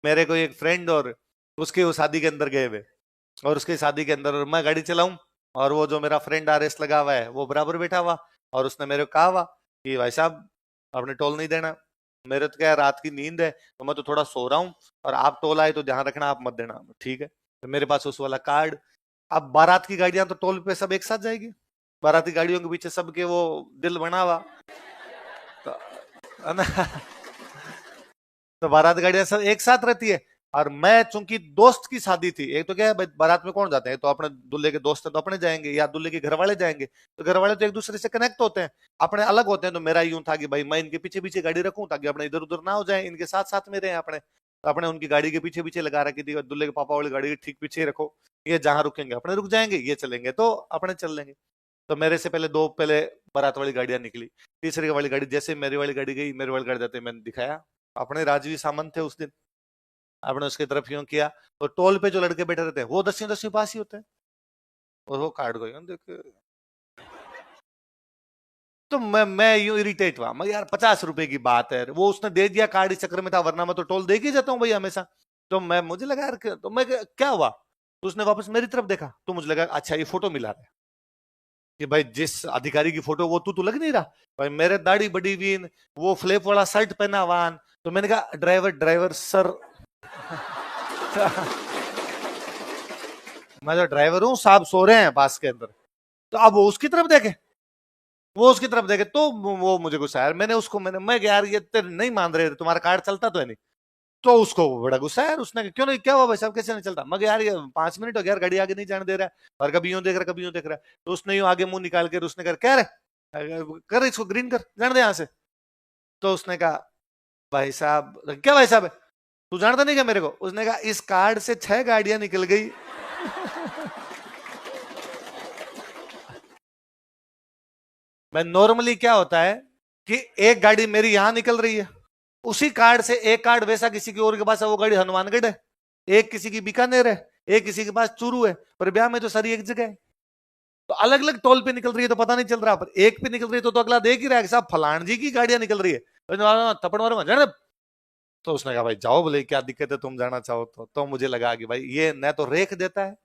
मेरे को एक फ्रेंड और उसके वो शादी के अंदर गए हुए, और उसकी शादी के अंदर मैं गाड़ी चलाऊं, और वो जो मेरा फ्रेंड आरएस लगा हुआ है वो बराबर बैठा हुआ, और उसने मेरे को कहा हुआ कि भाई साहब आपने टोल नहीं देना। मेरे तो क्या है, रात की नींद है तो मैं तो थोड़ा सो रहा हूँ, और आप टोल आए तो ध्यान रखना, आप मत देना। ठीक है, तो मेरे पास उस वाला कार्ड। अब बारात की गाड़ियां तो टोल पे सब एक साथ जाएगी, बाराती गाड़ियों के पीछे सबके वो दिल बना हुआ, तो है ना। तो बारात गाड़ियां सब एक साथ रहती है, और मैं चूंकि दोस्त की शादी थी, एक तो क्या है भाई बारात में कौन जाते हैं, तो अपने दूल्हे के दोस्त हैं तो अपने जाएंगे, या दूल्हे के घर वाले जाएंगे, तो घर वाले तो एक दूसरे से कनेक्ट होते हैं, अपने अलग होते हैं। तो मेरा यूं था कि भाई मैं इनके पीछे पीछे गाड़ी रखूं ताकि अपने इधर उधर ना हो जाए, इनके साथ साथ में रहे अपने। तो अपने उनकी गाड़ी के पीछे पीछे लगा रखी थी, दूल्हे के पापा वाली गाड़ी के ठीक पीछे ही रखो, ये जहां रुकेंगे अपने रुक जाएंगे, ये चलेंगे तो अपने चल लेंगे। तो मेरे से पहले दो पहले बारात वाली गाड़ियां निकली, तीसरी वाली गाड़ी जैसे मेरी वाली गाड़ी गई, मेरी वाली गाड़ी जाते मैंने दिखाया, अपने राजवी सामंत थे उस दिन, आपने उसकी तरफ यूं किया, तो टोल पे जो लड़के बैठे रहते हैं वो 10वीं 10वीं पास ही होते हैं, और वो कार्ड को यूं देख, तो मैं यूं इरिटेट हुआ, मैं यार 50 रुपए की बात है, वो उसने दे दिया कार्ड, इस चक्कर में था, वरना मैं तो टोल दे के जाता हूँ भाई हमेशा। तो मैं मुझे लगा यार तो मैं क्या हुआ, तो उसने वापस मेरी तरफ देखा, तो मुझे लगा अच्छा ये फोटो मिला रहा है कि भाई जिस अधिकारी की फोटो वो तू लग नहीं रहा, भाई मेरे दाढ़ी बड़ी हुई, वो फ्लेप वाला शर्ट पहना वान, तो मैंने कहा ड्राइवर ड्राइवर सर। मैं जो ड्राइवर हूँ साहब सो रहे हैं पास के अंदर, तो अब वो उसकी तरफ देखे, वो उसकी तरफ देखे, तो वो मुझे गुस्सा आया, मैंने उसको मैं यार ये तेरे नहीं मान रहे, तुम्हारा कार्ड चलता तो है नहीं, तो उसको बड़ा गुस्सा है, उसने कहा, क्यों नहीं, क्या हुआ भाई साहब कैसे नहीं चलता, मगर यार ये 5 मिनट हो गया यार गाड़ी आगे नहीं जाने दे रहा है, और कभी यूं देख रहा कभी यूं देख रहा है, तो उसने यूं आगे मुंह निकाल के उसने कहा कह रहे कर इसको ग्रीन कर जाने दे यहाँ से। तो उसने कहा भाई साहब, क्या भाई साहब है, तू जानता नहीं क्या मेरे को, उसने कहा इस कार्ड से 6 गाड़ियां निकल गई। मैं नॉर्मली क्या होता है कि एक गाड़ी मेरी यहां निकल रही है, उसी कार्ड से एक कार्ड वैसा किसी की और के पास है, वो गाड़ी हनुमानगढ़ है, एक किसी की बीकानेर है, एक किसी के पास चूरू है, पर ब्याह में तो सारी एक जगह है, तो अलग अलग टोल पे निकल रही है तो पता नहीं चल रहा, पर एक पे निकल रही है तो अगला देख ही रहा है कि साहब फलान जी की गाड़ियां निकल रही है, थप्पड़ मारूंगा जाने। तो उसने कहा भाई जाओ बोले क्या दिक्कत है, तुम जाना चाहो तो मुझे लगा कि भाई ये न तो रेख देता है,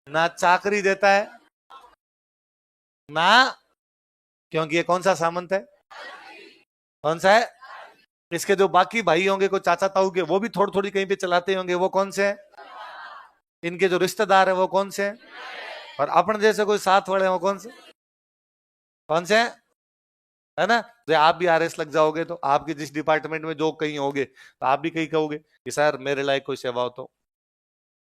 ना चाकरी देता है, ना, क्योंकि ये कौन सा सामंत है, कौन सा है, इसके जो बाकी भाई होंगे कोई चाचा ताऊ के वो भी थोड़ी थोड़ी कहीं पे चलाते होंगे, वो कौन से हैं, इनके जो रिश्तेदार है वो कौन से हैं, और अपन जैसे कोई साथ वाले हैं वो कौन से हैं, है ना। तो आप भी आरएस लग जाओगे तो आपके जिस डिपार्टमेंट में जो कहीं होगे तो आप भी कहीं कहोगे कि सर मेरे लायक कोई सेवा हो तो,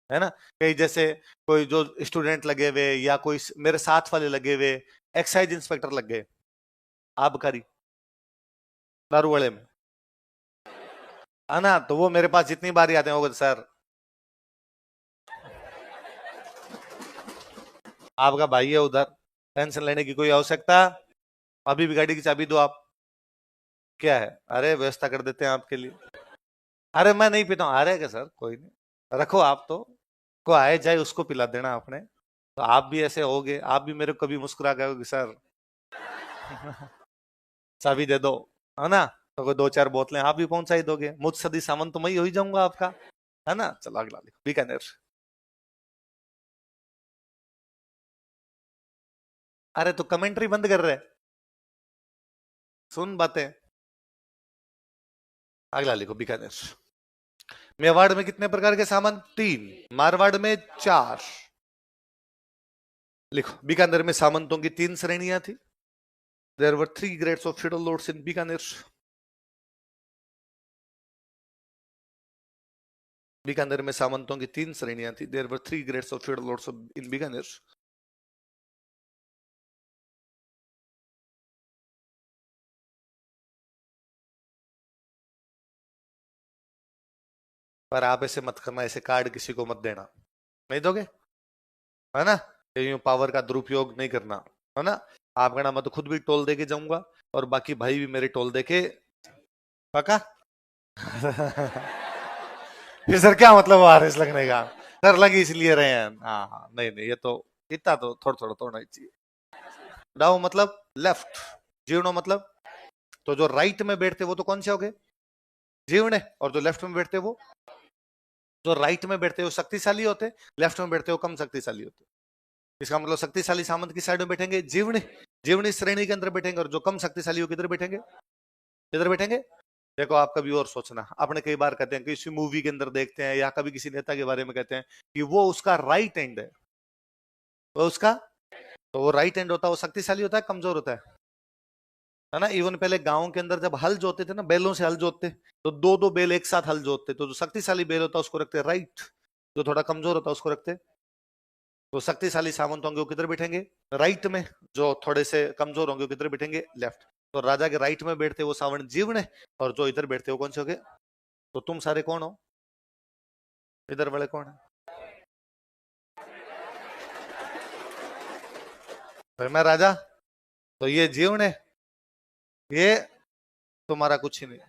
है ना। कहीं जैसे कोई जो स्टूडेंट लगे हुए या कोई मेरे साथ वाले लगे हुए, एक्साइज इंस्पेक्टर लग गए, आबकारी दारू वाले में, है ना, तो वो मेरे पास जितनी बार आते हैं वो सर आपका भाई है उधर, टेंशन लेने की कोई आवश्यकता, अभी भी गाड़ी की चाबी दो आप, क्या है, अरे व्यवस्था कर देते हैं आपके लिए, अरे मैं नहीं पीता हूँ, अरे क्या सर कोई नहीं रखो आप तो, को आए जाए उसको पिला देना आपने, तो आप भी ऐसे होगे, आप भी मेरे को कभी मुस्कुरा कहोगे सर चाबी दे दो, है ना, तो कोई 2 4 बोतलें आप भी पहुंचा ही दोगे, मुझ सदी सामन तो मैं ही हो ही जाऊंगा आपका, है ना। चलो अगला लिखो बीकानेर। अरे तो कमेंट्री बंद कर रहे, सुन बातें, अगला लिखो बीकानेर। मेवाड़ में कितने प्रकार के सामान, 3, मारवाड़ में 4, लिखो बीकानेर में सामंतों की 3 श्रेणियां थी, there were 3 grades of feudal lords in Bikaner. Bikaner में सामंतों की 3 श्रेणियां थी, there were 3 grades of feudal lords in Bikaner. पर आप ऐसे मत करना, ऐसे कार्ड किसी को मत देना, नहीं दोगे, है ना, यूं पावर का दुरुपयोग नहीं करना, है ना। आप कहना मैं तो खुद भी टोल दे के जाऊंगा और बाकी भाई भी मेरे टोल दे के, पक्का। फिर सर क्या मतलब आरएस लगने का, सर लग इसलिए रहे हैं, हाँ हाँ नहीं नहीं, ये तो इतना तो थोड़ा थोड़ा तोड़ना ही चाहिए। डाउ मतलब लेफ्ट, जीवनो मतलब, तो जो राइट में बैठते वो तो कौन से हो गए, जीवने, और जो लेफ्ट में बैठते वो जो राइट में बैठते हो शक्तिशाली होते, लेफ्ट में बैठते हो कम शक्तिशाली होते। इसका मतलब शक्तिशाली सामंत की साइड में बैठेंगे जीवनी, जीवनी श्रेणी के अंदर बैठेंगे, और जो कम शक्तिशाली हो किधर बैठेंगे, किधर बैठेंगे। देखो आप कभी और सोचना, आपने कई बार कहते हैं किसी मूवी के अंदर देखते हैं या कभी किसी नेता के बारे में कहते हैं कि वो उसका राइट हैंड है, वो उसका, तो वो राइट हैंड होता है, वो शक्तिशाली होता है कमजोर होता है ना। इवन पहले गांव के अंदर जब हल जोतते थे ना, बैलों से हल जोतते, तो दो दो बैल एक साथ हल जोतते, तो जो शक्तिशाली बैल होता है उसको रखते राइट, जो थोड़ा कमजोर होता है उसको रखते। तो शक्तिशाली सामंत होंगे वो किधर बैठेंगे, राइट में, जो थोड़े से कमजोर होंगे वो किधर बैठेंगे, लेफ्ट। तो राजा के राइट में बैठते वो सावण जीवन है, और जो इधर बैठते वो कौन से हो गए। तो तुम सारे कौन हो, इधर वाले कौन है। फिर मैं राजा, तो ये जीवन है, ये तुम्हारा कुछ ही नहीं।